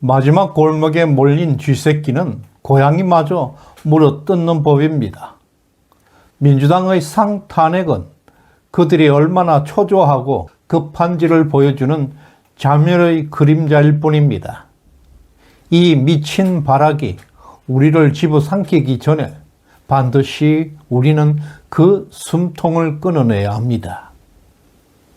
마지막 골목에 몰린 쥐새끼는 고양이마저 물어뜯는 법입니다. 민주당의 상탄핵은 그들이 얼마나 초조하고 급한지를 보여주는 자멸의 그림자일 뿐입니다. 이 미친 발악이 우리를 집어삼키기 전에 반드시 우리는 그 숨통을 끊어내야 합니다.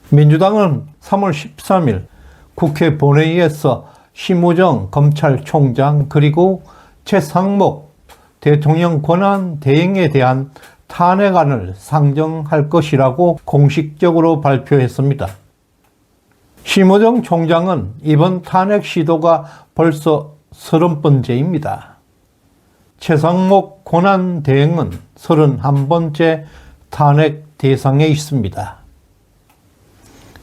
민주당은 3월 13일 국회 본회의에서 심우정 검찰총장 그리고 최상목 대통령 권한 대행에 대한 탄핵안을 상정할 것이라고 공식적으로 발표했습니다. 심우정 총장은 이번 탄핵 시도가 벌써 30번째입니다. 최상목 권한 대행은 31번째 탄핵 대상에 있습니다.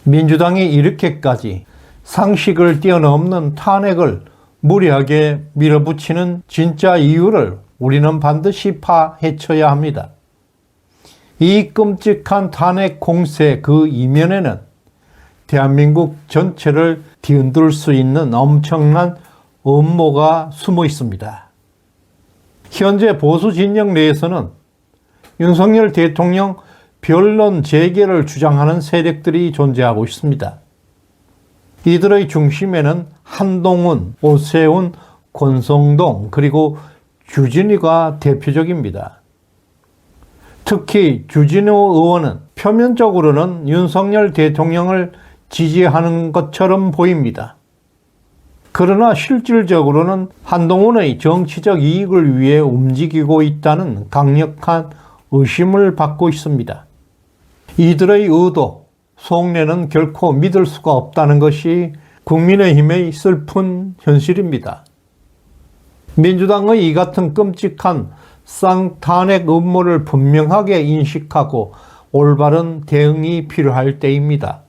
민주당이 이렇게까지 상식을 뛰어넘는 탄핵을 무리하게 밀어붙이는 진짜 이유를 우리는 반드시 파헤쳐야 합니다. 이 끔찍한 탄핵 공세 그 이면에는 대한민국 전체를 뒤흔들 수 있는 엄청난 음모가 숨어 있습니다. 현재 보수 진영 내에서는 윤석열 대통령 변론 재개를 주장하는 세력들이 존재하고 있습니다. 이들의 중심에는 한동훈, 오세훈, 권성동 그리고 주진우가 대표적입니다. 특히 주진우 의원은 표면적으로는 윤석열 대통령을 지지하는 것처럼 보입니다. 그러나 실질적으로는 한동훈의 정치적 이익을 위해 움직이고 있다는 강력한 의심을 받고 있습니다. 이들의 의도, 속내는 결코 믿을 수가 없다는 것이 국민의힘의 슬픈 현실입니다. 민주당의 이 같은 끔찍한 쌍탄핵 음모를 분명하게 인식하고 올바른 대응이 필요할 때입니다.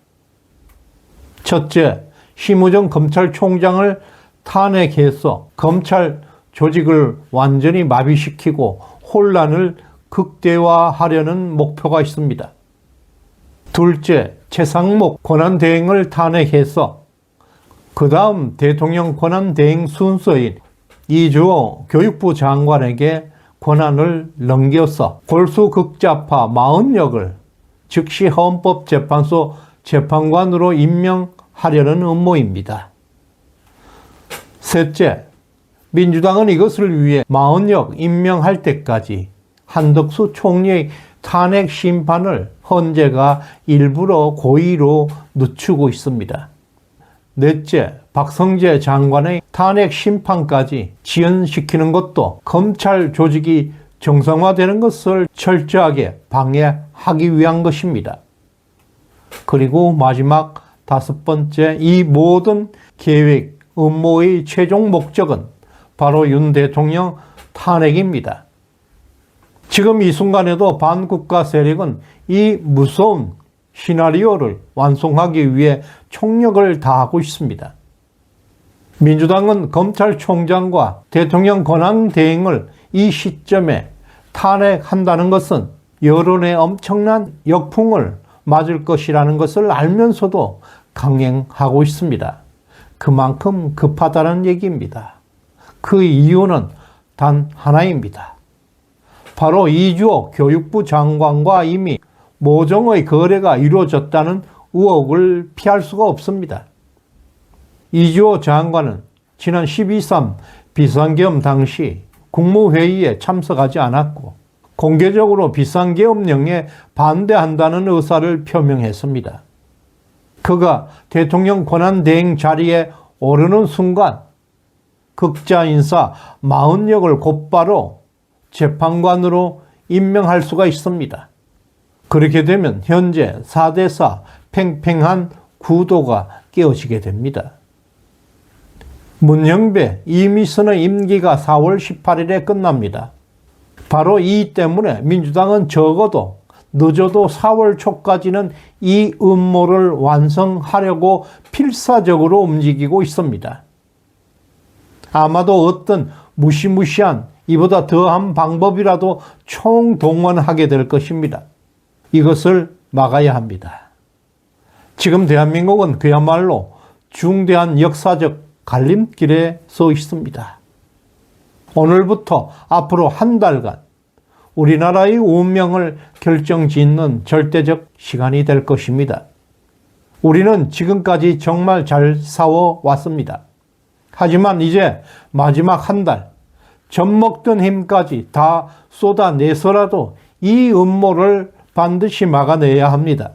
첫째, 심우정 검찰총장을 탄핵해서 검찰 조직을 완전히 마비시키고 혼란을 극대화하려는 목표가 있습니다. 둘째, 최상목 권한대행을 탄핵해서 그 다음 대통령 권한대행 순서인 이주호 교육부 장관에게 권한을 넘겨서 골수극좌파 마흔역을 즉시 헌법재판소 재판관으로 임명하려는 음모입니다. 셋째, 민주당은 이것을 위해 마흔역 임명할 때까지 한덕수 총리의 탄핵 심판을 헌재가 일부러 고의로 늦추고 있습니다. 넷째, 박성재 장관의 탄핵 심판까지 지연시키는 것도 검찰 조직이 정상화되는 것을 철저하게 방해하기 위한 것입니다. 그리고 마지막 다섯 번째, 이 모든 계획, 음모의 최종 목적은 바로 윤 대통령 탄핵입니다. 지금 이 순간에도 반국가 세력은 이 무서운 시나리오를 완성하기 위해 총력을 다하고 있습니다. 민주당은 검찰총장과 대통령 권한 대행을 이 시점에 탄핵한다는 것은 여론의 엄청난 역풍을 맞을 것이라는 것을 알면서도 강행하고 있습니다. 그만큼 급하다는 얘기입니다. 그 이유는 단 하나입니다. 바로 이주호 교육부 장관과 이미 모종의 거래가 이루어졌다는 의혹을 피할 수가 없습니다. 이주호 장관은 지난 12.3 비상계엄 당시 국무회의에 참석하지 않았고 공개적으로 비상계엄령에 반대한다는 의사를 표명했습니다. 그가 대통령 권한대행 자리에 오르는 순간 극자인사 40역을 곧바로 재판관으로 임명할 수가 있습니다. 그렇게 되면 현재 4대4 팽팽한 구도가 깨어지게 됩니다. 문영배, 이미선의 임기가 4월 18일에 끝납니다. 바로 이 때문에 민주당은 적어도 늦어도 4월 초까지는 이 음모를 완성하려고 필사적으로 움직이고 있습니다. 아마도 어떤 무시무시한 이보다 더한 방법이라도 총동원하게 될 것입니다. 이것을 막아야 합니다. 지금 대한민국은 그야말로 중대한 역사적 갈림길에 서 있습니다. 오늘부터 앞으로 한 달간 우리나라의 운명을 결정짓는 절대적 시간이 될 것입니다. 우리는 지금까지 정말 잘 싸워왔습니다. 하지만 이제 마지막 한 달, 젖먹던 힘까지 다 쏟아내서라도 이 음모를 반드시 막아내야 합니다.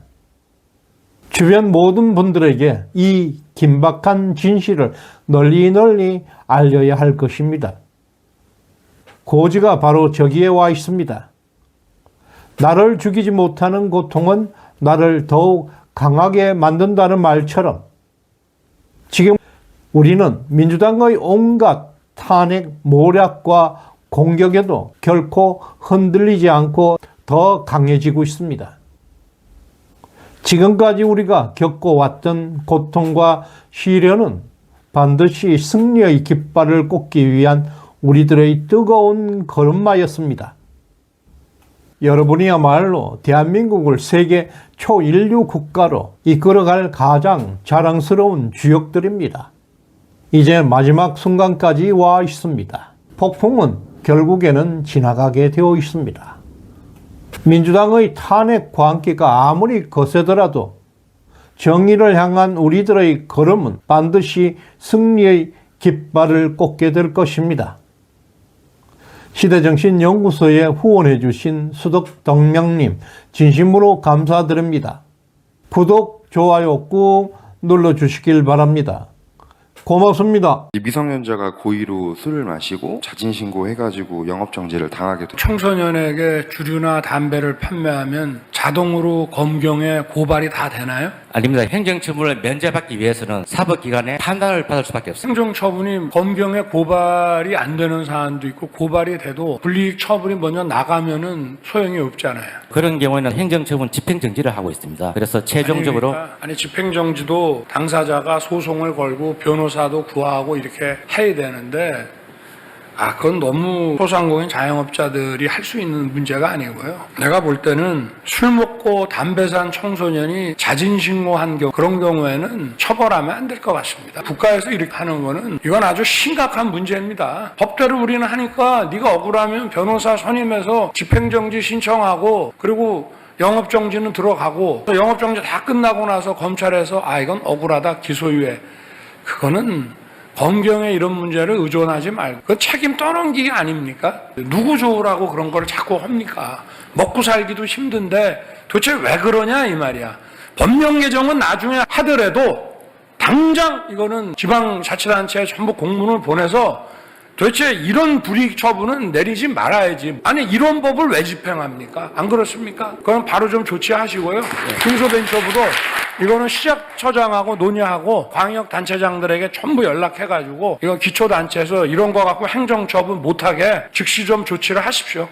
주변 모든 분들에게 이 긴박한 진실을 널리 알려야 할 것입니다. 고지가 바로 저기에 와 있습니다. 나를 죽이지 못하는 고통은 나를 더욱 강하게 만든다는 말처럼 지금 우리는 민주당의 온갖 탄핵, 모략과 공격에도 결코 흔들리지 않고 더 강해지고 있습니다. 지금까지 우리가 겪어왔던 고통과 시련은 반드시 승리의 깃발을 꽂기 위한 우리들의 뜨거운 걸음마였습니다. 여러분이야말로 대한민국을 세계 초인류 국가로 이끌어갈 가장 자랑스러운 주역들입니다. 이제 마지막 순간까지 와 있습니다. 폭풍은 결국에는 지나가게 되어 있습니다. 민주당의 탄핵 광기가 아무리 거세더라도 정의를 향한 우리들의 걸음은 반드시 승리의 깃발을 꽂게 될 것입니다. 시대정신연구소에 후원해 주신 수덕덕명님 진심으로 감사드립니다. 구독, 좋아요 꾹 눌러주시길 바랍니다. 고맙습니다. 미성년자가 고의로 술을 마시고 자진신고 해가지고 영업정지를 당하게 됩니다. 청소년에게 주류나 담배를 판매하면 자동으로 검경에 고발이 다 되나요? 아닙니다. 행정처분을 면제받기 위해서는 사법기관의 판단을 받을 수밖에 없습니다. 행정처분이 검경에 고발이 안 되는 사안도 있고 고발이 돼도 불이익 처분이 먼저 나가면은 소용이 없잖아요. 그런 경우에는 행정처분 집행정지를 하고 있습니다. 그래서 최종적으로 아니 집행정지도 당사자가 소송을 걸고 변호사도 구하고 이렇게 해야 되는데 그건 너무 소상공인 자영업자들이 할 수 있는 문제가 아니고요. 내가 볼 때는 술 먹고 담배 산 청소년이 자진신고한 경우 그런 경우에는 처벌하면 안 될 것 같습니다. 국가에서 이렇게 하는 거는 이건 아주 심각한 문제입니다. 법대로 우리는 하니까 네가 억울하면 변호사 선임해서 집행정지 신청하고 그리고 영업정지는 들어가고 영업정지 다 끝나고 나서 검찰에서 이건 억울하다 기소유예 그거는 검경에 이런 문제를 의존하지 말고 그 책임 떠넘기기 아닙니까? 누구 좋으라고 그런 걸 자꾸 합니까? 먹고 살기도 힘든데 도대체 왜 그러냐 이 말이야. 법령 개정은 나중에 하더라도 당장 이거는 지방자치단체에 전부 공문을 보내서 도대체 이런 불이익 처분은 내리지 말아야지. 아니 이런 법을 왜 집행합니까? 안 그렇습니까? 그건 바로 좀 조치하시고요. 중소벤처부도 이거는 시작처장하고 논의하고 광역단체장들에게 전부 연락해가지고 이거 기초단체에서 이런 거 갖고 행정처분 못하게 즉시 좀 조치를 하십시오.